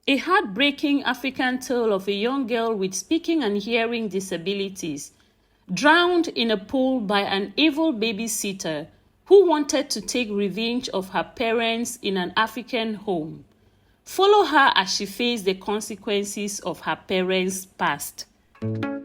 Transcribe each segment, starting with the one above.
A heartbreaking African tale of a young girl with speaking and hearing disabilities, drowned in a pool by an evil babysitter who wanted to take revenge of her parents in an African home. Follow her as she faced the consequences of her parents' past. The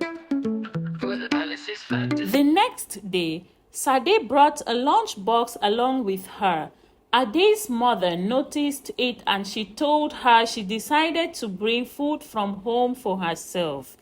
next day, Sade brought a lunchbox along with her. Ade's mother noticed it and she told her she decided to bring food from home for herself.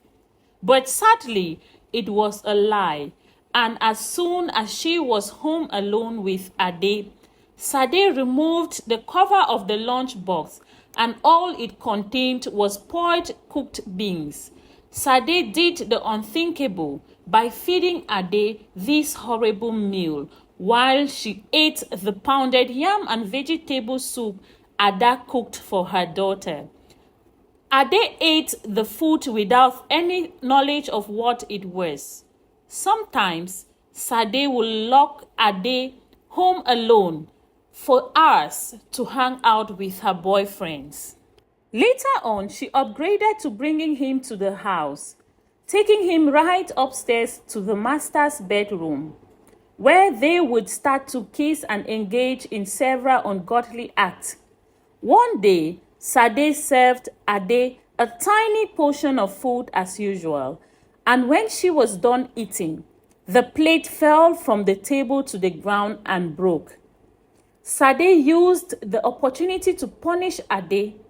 But sadly, it was a lie, and as soon as she was home alone with Ade, Sade removed the cover of the lunchbox and all it contained was boiled cooked beans. Sade did the unthinkable by feeding Ade this horrible meal while she ate the pounded yam and vegetable soup Ada cooked for her daughter. Ade ate the food without any knowledge of what it was. Sometimes, Sade will lock Ade home alone for hours to hang out with her boyfriends. Later on, she upgraded to bringing him to the house, taking him right upstairs to the master's bedroom, where they would start to kiss and engage in several ungodly acts. One day, Sade served Ade a tiny portion of food as usual, and when she was done eating, the plate fell from the table to the ground and broke. Sade used the opportunity to punish Ade.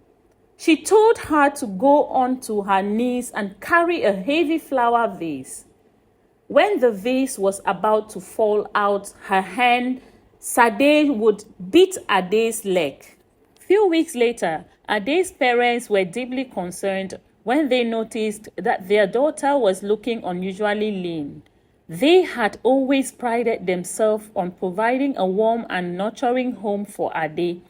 She told her to go on to her knees and carry a heavy flower vase. When the vase was about to fall out her hand, Sade would beat Ade's leg. Few weeks later, Ade's parents were deeply concerned when they noticed that their daughter was looking unusually lean. They had always prided themselves on providing a warm and nurturing home for Ade,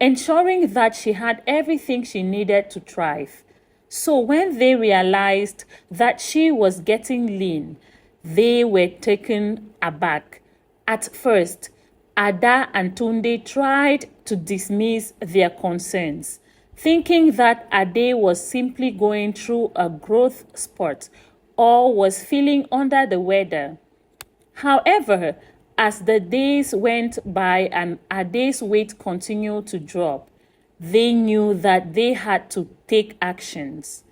ensuring that she had everything she needed to thrive. So when they realized that she was getting lean, they were taken aback. At first, Ada and Tunde tried to dismiss their concerns, thinking that Ade was simply going through a growth spurt or was feeling under the weather. However, as the days went by and Ade's weight continued to drop, they knew that they had to take actions.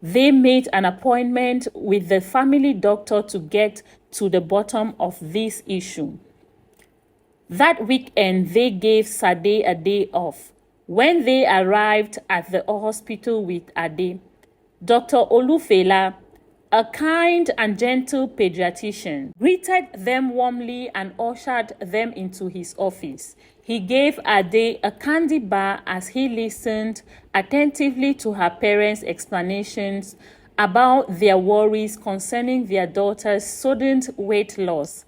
They made an appointment with the family doctor to get to the bottom of this issue. That weekend, they gave Sade a day off. When they arrived at the hospital with Ade, Dr. Olufela, a kind and gentle pediatrician, greeted them warmly and ushered them into his office. He gave Ade a candy bar as he listened attentively to her parents' explanations about their worries concerning their daughter's sudden weight loss.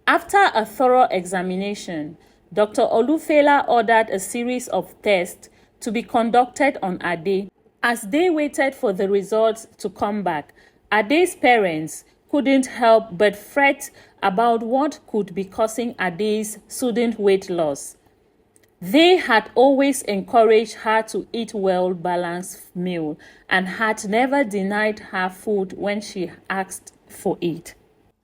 After a thorough examination, Dr. Olufela ordered a series of tests to be conducted on Ade. As they waited for the results to come back, Ade's parents couldn't help but fret about what could be causing Ade's sudden weight loss. They had always encouraged her to eat well-balanced meal and had never denied her food when she asked for it.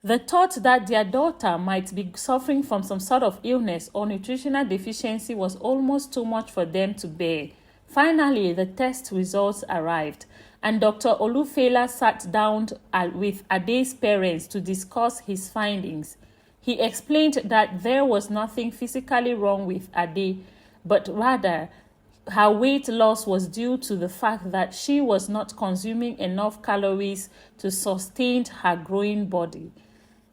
The thought that their daughter might be suffering from some sort of illness or nutritional deficiency was almost too much for them to bear. Finally, the test results arrived, and Dr. Olufela sat down with Ade's parents to discuss his findings. He explained that there was nothing physically wrong with Ade, but rather her weight loss was due to the fact that she was not consuming enough calories to sustain her growing body.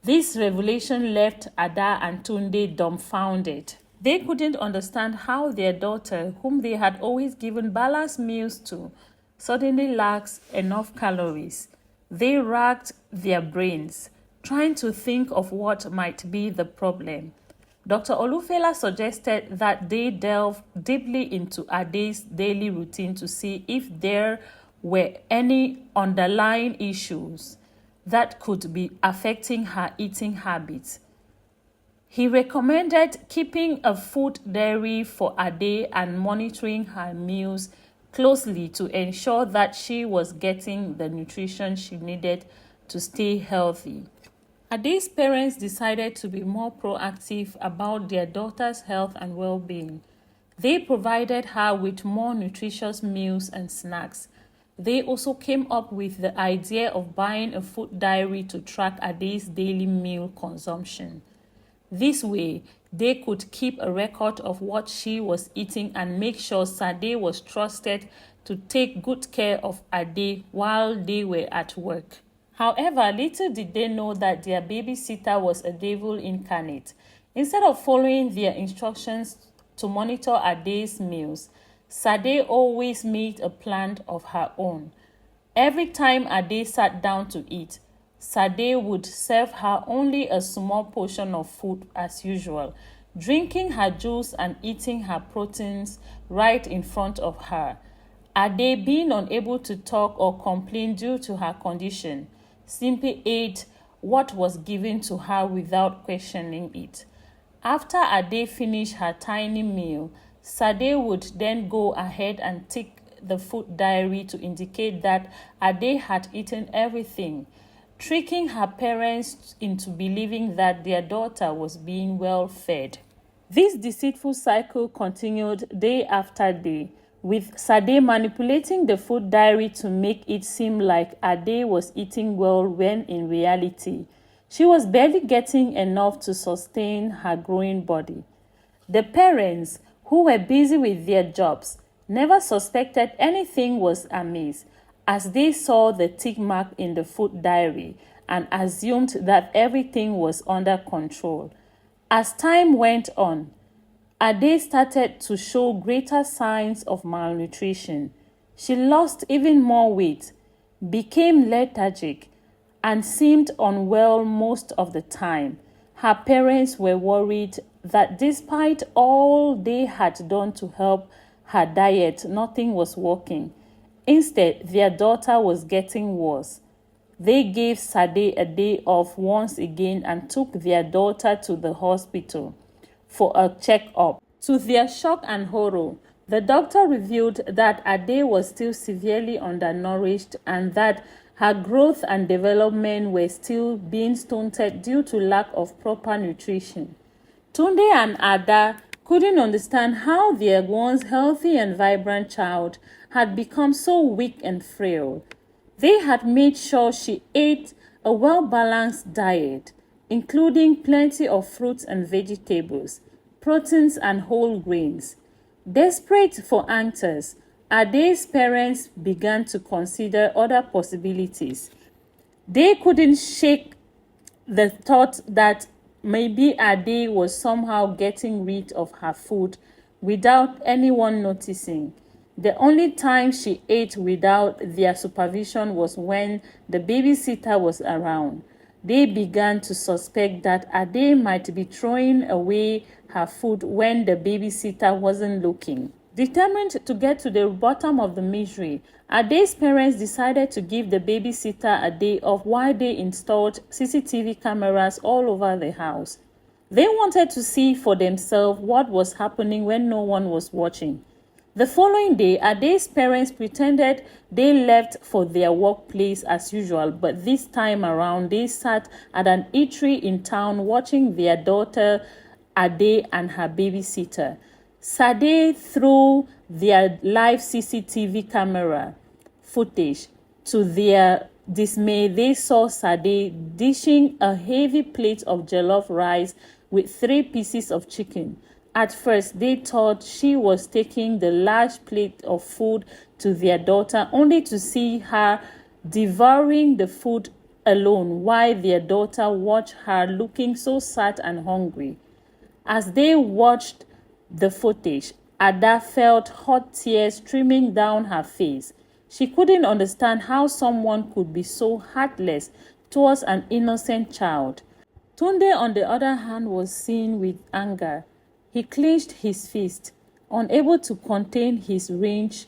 This revelation left Ada and Tunde dumbfounded. They couldn't understand how their daughter, whom they had always given balanced meals to, suddenly lacks enough calories. They racked their brains, trying to think of what might be the problem. Dr. Olufela suggested that they delve deeply into Ade's daily routine to see if there were any underlying issues that could be affecting her eating habits. He recommended keeping a food diary for Ade and monitoring her meals closely to ensure that she was getting the nutrition she needed to stay healthy. Ade's parents decided to be more proactive about their daughter's health and well-being. They provided her with more nutritious meals and snacks. They also came up with the idea of buying a food diary to track Ade's daily meal consumption. This way, they could keep a record of what she was eating and make sure Sade was trusted to take good care of Ade while they were at work. However, little did they know that their babysitter was a devil incarnate. Instead of following their instructions to monitor Ade's meals, Sade always made a plan of her own. Every time Ade sat down to eat, Sade would serve her only a small portion of food as usual, drinking her juice and eating her proteins right in front of her. Ade, being unable to talk or complain due to her condition, simply ate what was given to her without questioning it. After Ade finished her tiny meal, Sade would then go ahead and tick the food diary to indicate that Ade had eaten everything, tricking her parents into believing that their daughter was being well fed. This deceitful cycle continued day after day, with Sade manipulating the food diary to make it seem like Ade was eating well when in reality, she was barely getting enough to sustain her growing body. The parents, who were busy with their jobs, never suspected anything was amiss, as they saw the tick mark in the food diary and assumed that everything was under control. As time went on, Ade started to show greater signs of malnutrition. She lost even more weight, became lethargic, and seemed unwell most of the time. Her parents were worried that despite all they had done to help her diet, nothing was working. Instead, their daughter was getting worse. They gave Sade a day off once again and took their daughter to the hospital for a checkup. To their shock and horror, the doctor revealed that Ade was still severely undernourished and that her growth and development were still being stunted due to lack of proper nutrition. Tunde and Ada couldn't understand how their once healthy and vibrant child had become so weak and frail. They had made sure she ate a well-balanced diet, including plenty of fruits and vegetables, proteins and whole grains. Desperate for answers, Ade's parents began to consider other possibilities. They couldn't shake the thought that maybe Ade was somehow getting rid of her food without anyone noticing. The only time she ate without their supervision was when the babysitter was around. They began to suspect that Ade might be throwing away her food when the babysitter wasn't looking. Determined to get to the bottom of the mystery, Ade's parents decided to give the babysitter a day off while they installed CCTV cameras all over the house. They wanted to see for themselves what was happening when no one was watching. The following day, Ade's parents pretended they left for their workplace as usual, but this time around, they sat at an eatery in town watching their daughter Ade and her babysitter. Sade, through their live CCTV camera footage, to their dismay, they saw Sade dishing a heavy plate of jollof rice with 3 pieces of chicken. At first, they thought she was taking the large plate of food to their daughter, only to see her devouring the food alone while their daughter watched her looking so sad and hungry. As they watched the footage, Ada felt hot tears streaming down her face. She couldn't understand how someone could be so heartless towards an innocent child. Tunde, on the other hand, was seized with anger. He clenched his fist, unable to contain his rage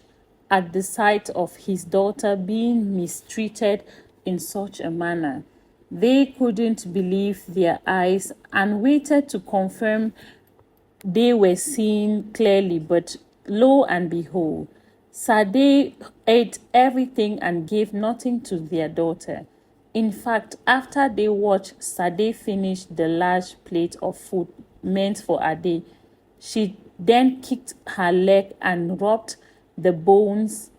at the sight of his daughter being mistreated in such a manner. They couldn't believe their eyes and waited to confirm they were seeing clearly, but lo and behold, Sade ate everything and gave nothing to their daughter. In fact, after they watched Sade finish the large plate of food meant for Ade, she then kicked her leg and rubbed the bones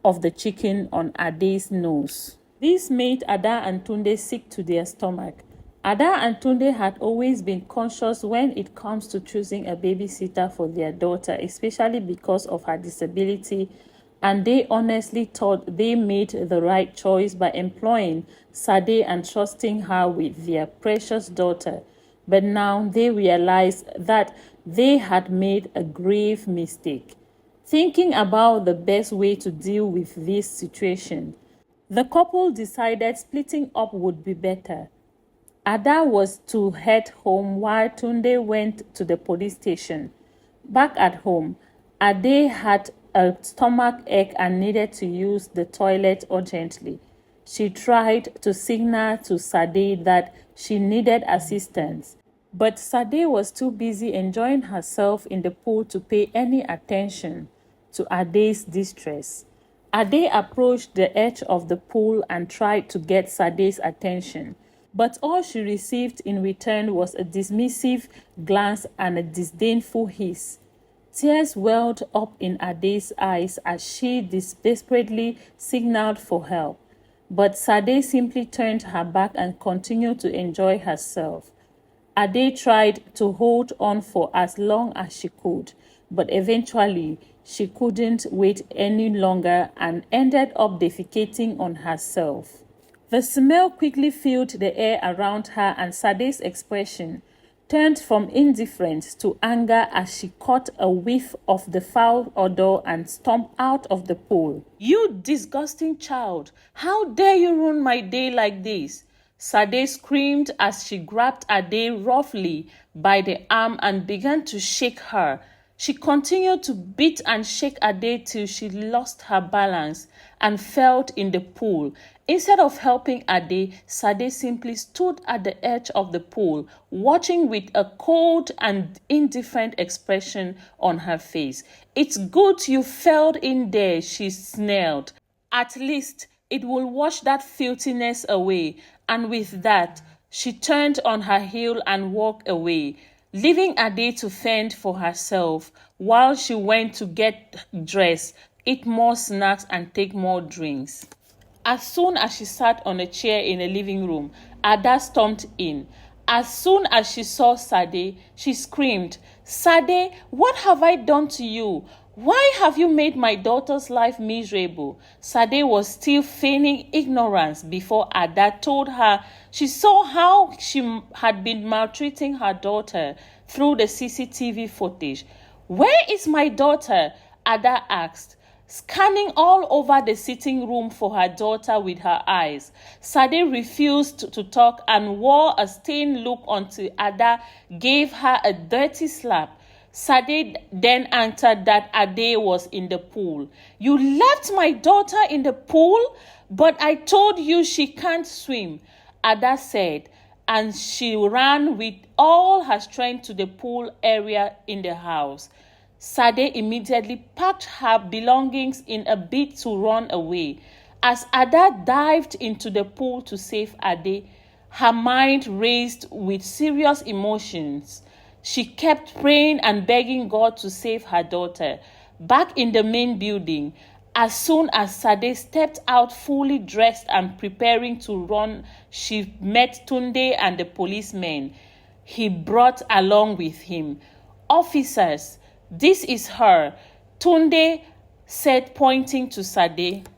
of the chicken on Ade's nose. This made Ada and Tunde sick to their stomach. Ada and Tunde had always been conscious when it comes to choosing a babysitter for their daughter, especially because of her disability, and they honestly thought they made the right choice by employing Sade and trusting her with their precious daughter. But now they realized that they had made a grave mistake. Thinking about the best way to deal with this situation, the couple decided splitting up would be better. Ada was to head home while Tunde went to the police station. Back at home, Ade had a stomach ache and needed to use the toilet urgently. She tried to signal to Sade that she needed assistance, but Sade was too busy enjoying herself in the pool to pay any attention to Ade's distress. Ade approached the edge of the pool and tried to get Sade's attention, but all she received in return was a dismissive glance and a disdainful hiss. Tears welled up in Ade's eyes as she desperately signaled for help, but Sade simply turned her back and continued to enjoy herself. Ade tried to hold on for as long as she could, but eventually she couldn't wait any longer and ended up defecating on herself. The smell quickly filled the air around her, and Sade's expression turned from indifference to anger as she caught a whiff of the foul odor and stomped out of the pool. "You disgusting child! How dare you ruin my day like this?" Sade screamed as she grabbed Ade roughly by the arm and began to shake her. She continued to beat and shake Ade till she lost her balance and fell in the pool. Instead of helping Ade, Sade simply stood at the edge of the pool, watching with a cold and indifferent expression on her face. "It's good you fell in there," she snarled. "At least it will wash that filthiness away." And with that, she turned on her heel and walked away, leaving Ade to fend for herself while she went to get dressed, eat more snacks, and take more drinks. As soon as she sat on a chair in the living room, Ada stormed in. As soon as she saw Sade, she screamed, "Sade, what have I done to you? Why have you made my daughter's life miserable?" Sade was still feigning ignorance before Ada told her she saw how she had been maltreating her daughter through the CCTV footage. "Where is my daughter?" Ada asked, scanning all over the sitting room for her daughter with her eyes. Sade refused to talk and wore a stained look until Ada gave her a dirty slap. Sade then answered that Ade was in the pool. "You left my daughter in the pool? But I told you she can't swim," Ada said, and she ran with all her strength to the pool area in the house. Sade immediately packed her belongings in a bid to run away. As Ada dived into the pool to save Ade, her mind raced with serious emotions. She kept praying and begging God to save her daughter. Back in the main building, as soon as Sade stepped out fully dressed and preparing to run, she met Tunde and the policemen he brought along with him. "Officers, this is her," Tunde said, pointing to Sade.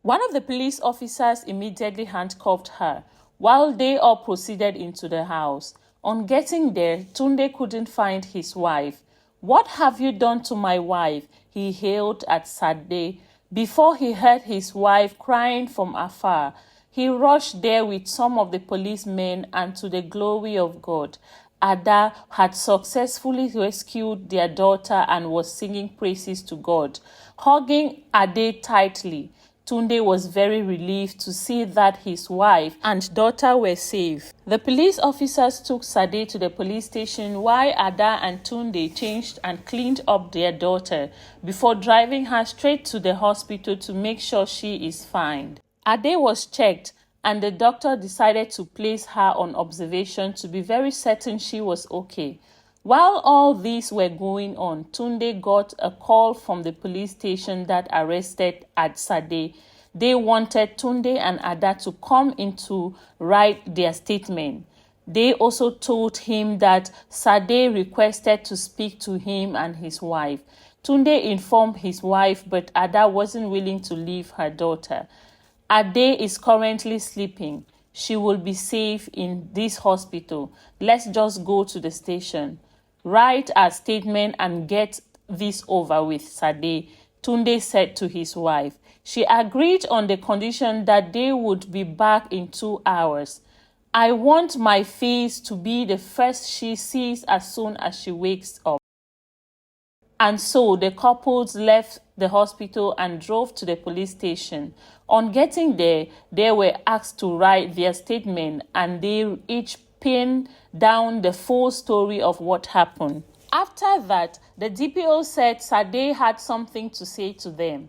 One of the police officers immediately handcuffed her, while they all proceeded into the house. On getting there, Tunde couldn't find his wife. "What have you done to my wife?" he hailed at Sade. Before he heard his wife crying from afar, he rushed there with some of the policemen, and to the glory of God, Ada had successfully rescued their daughter and was singing praises to God. Hugging Ade tightly, Tunde was very relieved to see that his wife and daughter were safe. The police officers took Sade to the police station while Ada and Tunde changed and cleaned up their daughter before driving her straight to the hospital to make sure she is fine. Ade was checked and the doctor decided to place her on observation to be very certain she was okay. While all these were going on, Tunde got a call from the police station that arrested Sade. They wanted Tunde and Ada to come in to write their statement. They also told him that Sade requested to speak to him and his wife. Tunde informed his wife, but Ada wasn't willing to leave her daughter. Ade is currently sleeping. She will be safe in this hospital. Let's just go to the station. Write a statement and get this over with, Sade, Tunde said to his wife. She agreed on the condition that they would be back in 2 hours. I want my face to be the first she sees as soon as she wakes up. And so the couples left the hospital and drove to the police station. On getting there, they were asked to write their statement and they each pinned down the full story of what happened. After that, the DPO said Sade had something to say to them.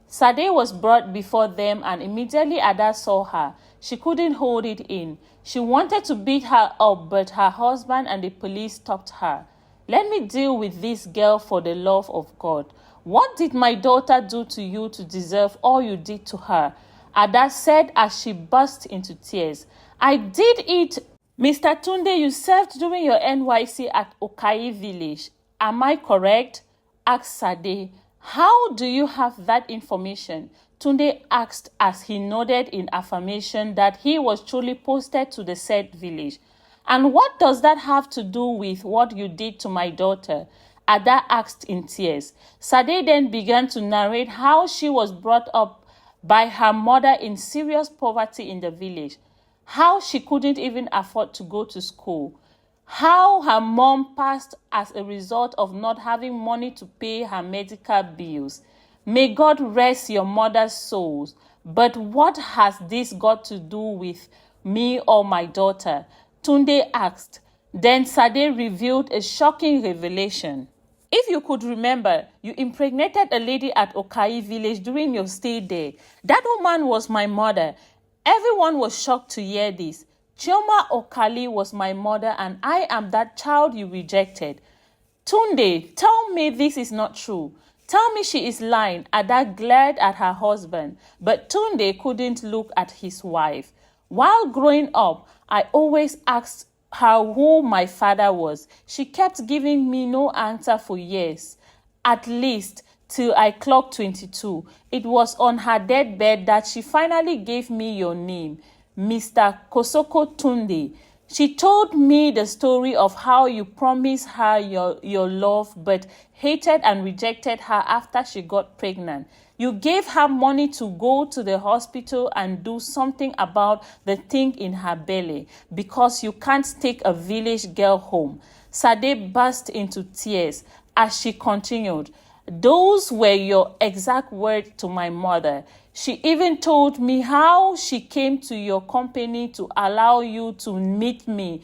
Sade was brought before them and immediately Ada saw her. She couldn't hold it in. She wanted to beat her up, but her husband and the police stopped her. Let me deal with this girl for the love of God. What did my daughter do to you to deserve all you did to her? Ada said as she burst into tears. I did it. Mr. Tunde, you served during your NYC at Okai village. Am I correct? Asked Sade. How do you have that information? Tunde asked as he nodded in affirmation that he was truly posted to the said village. And what does that have to do with what you did to my daughter? Ada asked in tears. Sade then began to narrate how she was brought up by her mother in serious poverty in the village, how she couldn't even afford to go to school, how her mom passed as a result of not having money to pay her medical bills. May God rest your mother's souls. But what has this got to do with me or my daughter? Tunde asked. Then Sade revealed a shocking revelation. If you could remember, you impregnated a lady at Okai village during your stay there. That woman was my mother. Everyone was shocked to hear this. Chioma Okali was my mother and I am that child you rejected. Tunde, tell me this is not true. Tell me she is lying. Ada glared at her husband, but Tunde couldn't look at his wife. While growing up, I always asked her who my father was. She kept giving me no answer for years, at least till I clocked 22. It was on her deathbed that she finally gave me your name, Mr. Kosoko Tunde. She told me the story of how you promised her your love but hated and rejected her after she got pregnant. You gave her money to go to the hospital and do something about the thing in her belly because you can't take a village girl home. Sade burst into tears as she continued. Those were your exact words to my mother. She even told me how she came to your company to allow you to meet me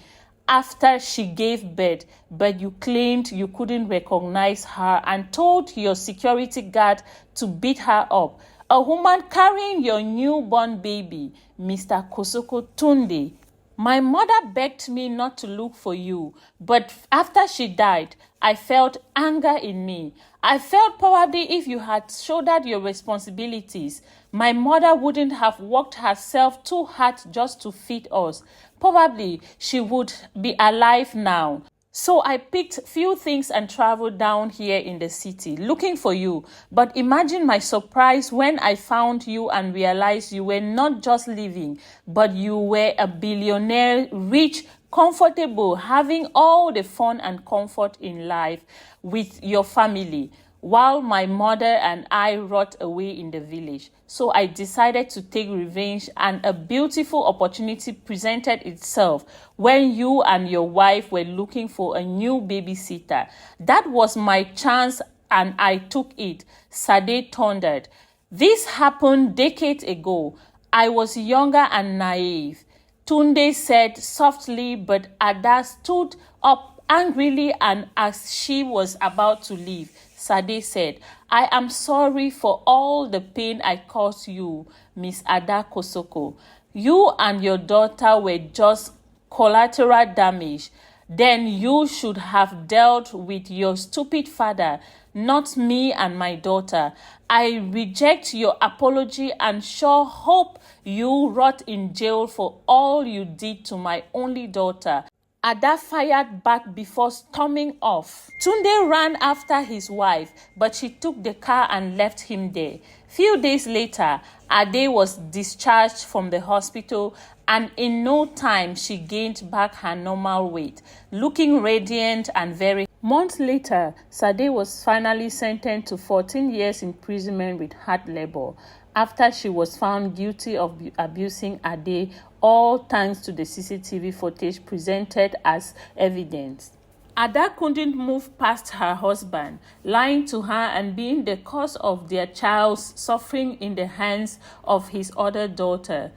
after she gave birth, but you claimed you couldn't recognize her and told your security guard to beat her up. A woman carrying your newborn baby, Mr. Kosoko Tunde. My mother begged me not to look for you, but after she died, I felt anger in me. I felt probably if you had shouldered your responsibilities, my mother wouldn't have worked herself too hard just to feed us. Probably she would be alive now. So I picked few things and traveled down here in the city looking for you. But imagine my surprise when I found you and realized you were not just living, but you were a billionaire, rich, comfortable, having all the fun and comfort in life with your family, while my mother and I rot away in the village. So I decided to take revenge, and a beautiful opportunity presented itself when you and your wife were looking for a new babysitter. That was my chance and I took it, Sade thundered. This happened decades ago. I was younger and naive, Tunde said softly, but Ada stood up angrily, and as she was about to leave, Sade said, I am sorry for all the pain I caused you, Miss Ada Kosoko. You and your daughter were just collateral damage. Then you should have dealt with your stupid father, not me and my daughter. I reject your apology and sure hope you rot in jail for all you did to my only daughter. Ada fired back before storming off. Tunde ran after his wife, but she took the car and left him there. Few days later, Ade was discharged from the hospital, and in no time she gained back her normal weight, looking radiant and very. Months later, Sade was finally sentenced to 14 years imprisonment with hard labor after she was found guilty of abusing Ade, all thanks to the CCTV footage presented as evidence. Ada couldn't move past her husband, lying to her and being the cause of their child's suffering in the hands of his other daughter.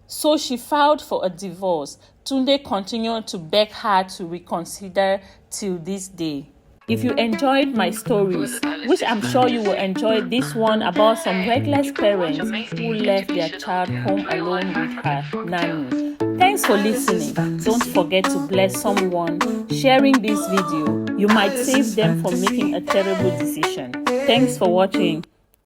So she filed for a divorce. Tunde continued to beg her to reconsider till this day. If you enjoyed my stories, which I'm sure you will enjoy this one about some reckless parents who left their child home alone with her nanny. Thanks for listening. Don't forget to bless someone sharing this video. You might save them from making a terrible decision. Thanks for watching.